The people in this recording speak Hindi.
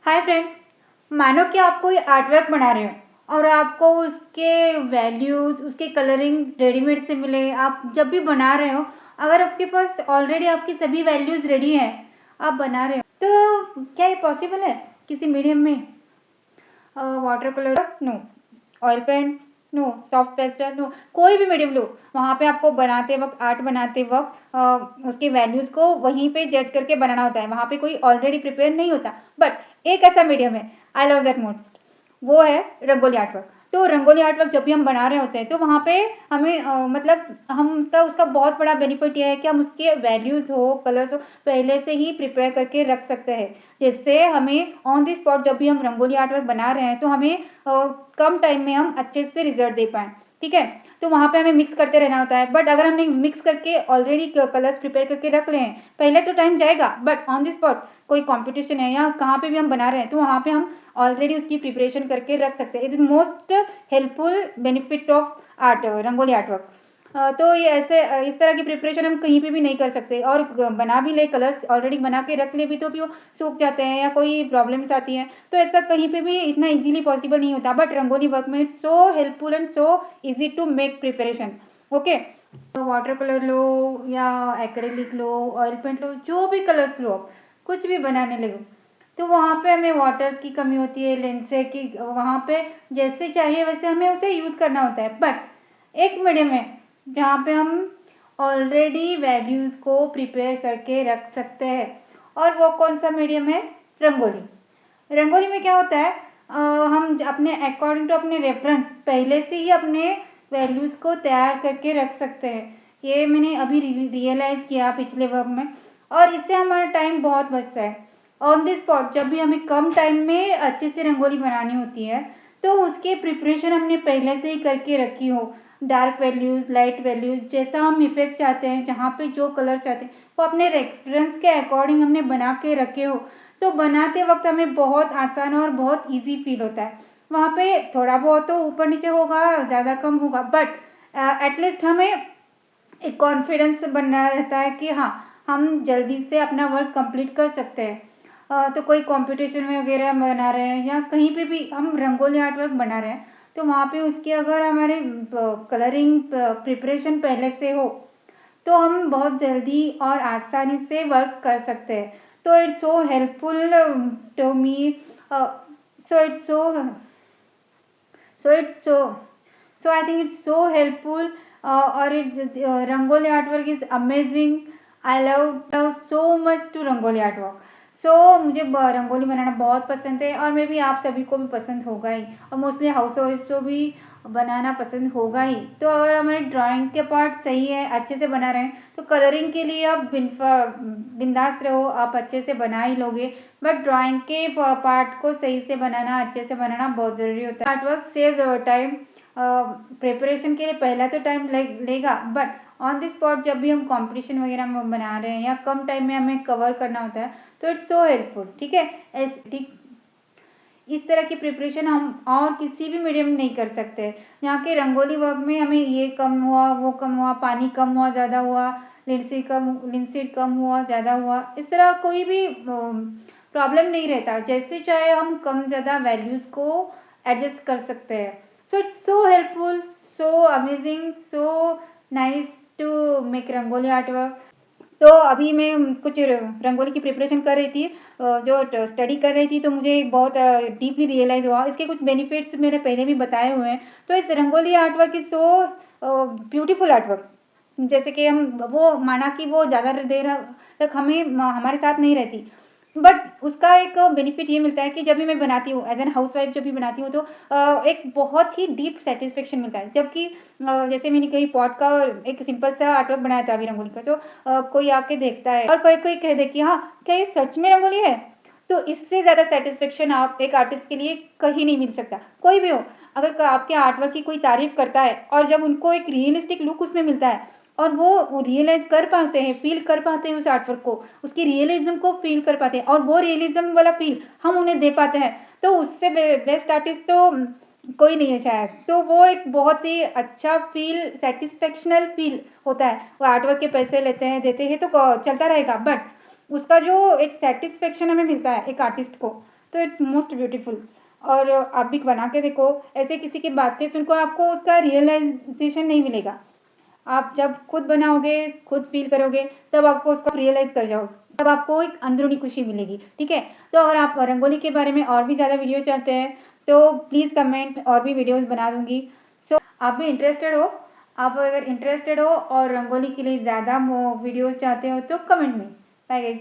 Hi friends. मानो कि आप कोई आर्ट वर्क बना रहे हो और आपको उसके वैल्यूज़, उसके कलरिंग रेडीमेड से मिले। आप जब भी बना रहे हो, अगर आपके पास ऑलरेडी आपकी सभी वैल्यूज़ रेडी हैं, आप बना रहे हो, तो क्या ये पॉसिबल है किसी मीडियम में? Water colour no, oil paint no, soft pastel no, कोई भी मीडियम लो, वहाँ पे आपको बनाते वक्त, आर्ट बनाते वक्त उसके वैल्यूज़ को वहीं पे जज करके बनाना होता है। वहाँ पे कोई ऑलरेडी प्रिपेयर नहीं होता। बट एक ऐसा मीडियम है, आई लव दैट मोस्ट, वो है रंगोली आर्ट वर्क। तो रंगोली आर्ट वर्क जब भी हम बना रहे होते हैं, तो वहाँ पे हमें मतलब हमका उसका बहुत बड़ा बेनिफिट ये है कि हम उसके वैल्यूज़ हो, कलर्स हो, पहले से ही प्रिपेयर करके रख सकते हैं, जिससे हमें ऑन द स्पॉट जब भी हम रंगोली आर्ट वर्क बना रहे हैं, तो हमें कम टाइम में हम अच्छे से रिजल्ट दे पाएँ। ठीक है, तो वहाँ पे हमें मिक्स करते रहना होता है। बट अगर हमने मिक्स करके ऑलरेडी कलर्स प्रिपेयर करके रख लें, पहले तो टाइम जाएगा, बट ऑन द स्पॉट कोई कंपटीशन है या कहाँ पे भी हम बना रहे हैं, तो वहाँ पे हम ऑलरेडी उसकी प्रिपरेशन करके रख सकते हैं। It is most helpful benefit of art, rangoli art work. तो ये ऐसे इस तरह की प्रिपरेशन हम कहीं पे भी नहीं कर सकते, और बना भी ले, कलर्स ऑलरेडी बना के रख ले भी, तो भी वो सूख जाते हैं या कोई प्रॉब्लम्स आती हैं, तो ऐसा कहीं पे भी इतना इजीली पॉसिबल नहीं होता। बट रंगोली वर्क में it's so helpful and so easy to make preparation. Okay, तो वाटर कलर लो या एक्रेलिक लो, ऑयल पेंट लो, जो भी कलर्स लो, कुछ भी बनाने लगो, तो वहाँ पे हमें वाटर की कमी होती है, लेंसर की, वहाँ पे जैसे चाहिए वैसे हमें उसे यूज़ करना होता है। बट एक मीडियम है जहाँ पे हम ऑलरेडी वैल्यूज़ को प्रिपेयर करके रख सकते हैं, और वो कौन सा मीडियम है? रंगोली। रंगोली में क्या होता है, हम अपने अकॉर्डिंग टू अपने रेफरेंस पहले से ही अपने वैल्यूज़ को तैयार करके रख सकते हैं। ये मैंने अभी रियलाइज़ किया पिछले वर्क में, और इससे हमारा टाइम बहुत बचता है। ऑन द स्पॉट जब भी हमें कम टाइम में अच्छे से रंगोली बनानी होती है, तो उसकी प्रिपरेशन हमने पहले से ही करके रखी हो। डार्क वैल्यूज़, लाइट वैल्यूज़, जैसा हम इफेक्ट चाहते हैं, जहाँ पे जो कलर चाहते हैं, वो अपने रेफरेंस के अकॉर्डिंग हमने बना के रखे हो, तो बनाते वक्त हमें बहुत आसान और बहुत इजी फील होता है। वहाँ पे थोड़ा बहुत तो ऊपर नीचे होगा, ज़्यादा कम होगा, बट एटलीस्ट हमें एक कॉन्फिडेंस बनना रहता है कि हाँ, हम जल्दी से अपना वर्क कंप्लीट कर सकते हैं। तो कोई कंपटीशन में वगैरह हम बना रहे हैं, या कहीं पे भी हम रंगोली आर्ट वर्क बना रहे हैं, तो वहाँ पे उसकी अगर हमारे कलरिंग प्रिपरेशन पहले से हो, तो हम बहुत जल्दी और आसानी से वर्क कर सकते हैं। तो it's so helpful to me, so it's so so it's so I think it's so helpful, or it's rangoli artwork is amazing. I love so much to rangoli artwork. सो मुझे रंगोली बनाना बहुत पसंद है, और मे बी आप सभी को भी पसंद होगा ही, और मोस्टली हाउस वाइफ को भी बनाना पसंद होगा ही। तो अगर हमारे ड्राइंग के पार्ट सही है, अच्छे से बना रहे हैं, तो कलरिंग के लिए आप बिंदास रहो, आप अच्छे से बना ही लोगे। बट ड्राइंग के पार्ट को सही से बनाना, अच्छे से बनाना बहुत ज़रूरी होता है। Art work saves our time. Preparation के लिए पहला तो टाइम लेगा, बट ऑन द स्पॉट जब भी हम कंपटीशन वगैरह में बना रहे हैं, या कम टाइम में हमें कवर करना होता है, तो इट्स सो हेल्पफुल। ठीक है, ठीक इस तरह की प्रिपरेशन हम और किसी भी मीडियम में नहीं कर सकते। यहाँ के रंगोली वर्क में हमें ये कम हुआ, वो कम हुआ, पानी कम हुआ, ज़्यादा हुआ, लिंसीड कम हुआ, ज़्यादा हुआ, इस तरह कोई भी प्रॉब्लम नहीं रहता। जैसे चाहे हम कम ज़्यादा वैल्यूज़ को एडजस्ट कर सकते हैं। So it's so helpful, so amazing, so nice to make rangoli art work. तो अभी मैं कुछ रंगोली की प्रिपरेशन कर रही थी, जो स्टडी कर रही थी, तो मुझे बहुत डीपली रियलाइज़ हुआ। इसके कुछ बेनिफिट्स मैंने पहले भी बताए हुए हैं। तो इस rangoli art work is so beautiful art work. जैसे कि हम वो माना कि वो ज़्यादा देर तक हमें हमारे साथ नहीं रहती, बट उसका एक बेनिफिट ये मिलता है कि जब भी मैं बनाती हूँ एज एन हाउस वाइफ, जब भी बनाती हूँ, तो एक बहुत ही डीप सेटिस्फेक्शन मिलता है। जबकि जैसे मैंने कहीं पॉट का एक सिंपल सा आर्टवर्क बनाया था अभी रंगोली का, तो कोई आके देखता है और कोई कोई कह दे कि हाँ, क्या ये सच में रंगोली है, तो इससे ज़्यादा सेटिस्फेक्शन आप एक आर्टिस्ट के लिए कहीं नहीं मिल सकता। कोई भी हो, अगर आपके आर्टवर्क की कोई तारीफ करता है, और जब उनको एक रियलिस्टिक लुक उसमें मिलता है, और वो रियलाइज कर पाते हैं, फील कर पाते हैं उस आर्टवर्क को, उसकी रियलिज्म को फील कर पाते हैं, और वो रियलिज्म वाला फील हम उन्हें दे पाते हैं, तो उससे बेस्ट आर्टिस्ट तो कोई नहीं है शायद। तो वो एक बहुत ही अच्छा फील, सेटिस्फेक्शनल फील होता है। वो आर्टवर्क के पैसे लेते हैं, देते हैं, तो चलता रहेगा, बट उसका जो एक सेटिस्फेक्शन हमें मिलता है एक आर्टिस्ट को, तो इट्स मोस्ट ब्यूटीफुल। और आप भी बना के देखो, ऐसे किसी की बातें सुनकर आपको उसका रियलाइजेशन नहीं मिलेगा। आप जब खुद बनाओगे, खुद फील करोगे, तब आपको उसको रियलाइज़ कर जाओ, तब आपको एक अंदरूनी खुशी मिलेगी, ठीक है? तो अगर आप रंगोली के बारे में और भी ज़्यादा वीडियो चाहते हैं, तो प्लीज़ कमेंट, और भी वीडियोज़ बना दूँगी। सो आप भी इंटरेस्टेड हो, आप अगर इंटरेस्टेड हो और रंगोली के लिए ज़्यादा वीडियोज़ चाहते हो तो कमेंट में। Bye guys.